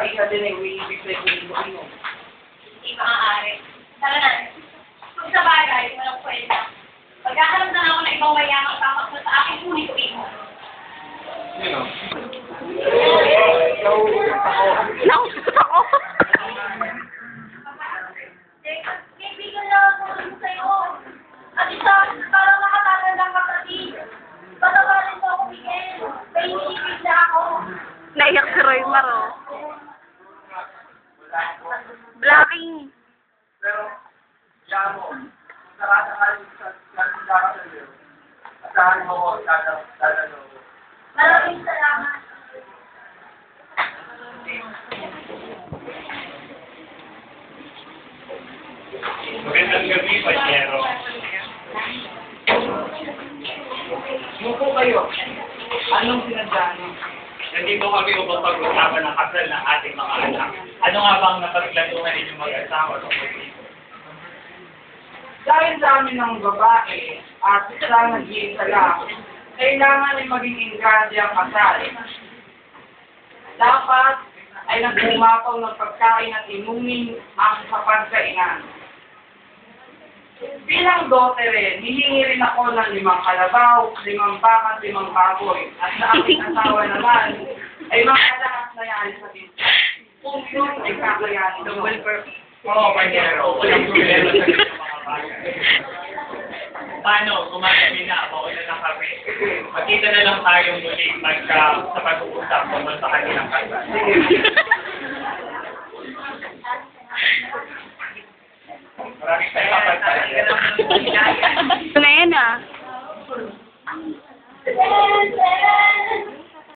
isa din eh, umiibig sa inom. Hindi maaari. Tara na. Kung sa bagay, walang kwenta. Pagkakaroon na ako ng ibang mayamang tapak na sa akin, huli ko imo. Sino? Nausap ako. Kaibigan lang ako sa'yo. At isa, para makatatandang kapatid. Patawarin mo ako, Miguel. May iniibig na ako. Naiyak si Roy Maro. Blocking. Pero, yan mo, sa kasakaling sa iyo, asahan mo ko, dadalo ko. Maraming salamat. Magandang gabi, Panyero. Mupo kayo. Anong sinadaan mo? Nandito kami upang pag-usapan ng kasal ng ating mga anak. Ano nga bang napaglatungan ninyong mag-asawa tungkol dito? Dahil sa amin ng babae at sa nag-iisa lang, kailangan ay maging enggrande ang kasal. Dapat ay nagbumapaw ng pagkain at inumin ang kapagkainan. Bilang dotere, hihingi rin ako ng 5 kalabaw, 5 baka, 5 baboy. At sa aking asawa naman, ay mga lahat na yan sa dito. Kung yun ay kakayanin mo. Oo, Panyero. Walang problema sa mga bagay. Paano? Gumagabi na. Mauna na kami. Magkita na lang tayong muli sa pag-uusap tungkol sa kanilang kasal. Maraming salamat, Panyero.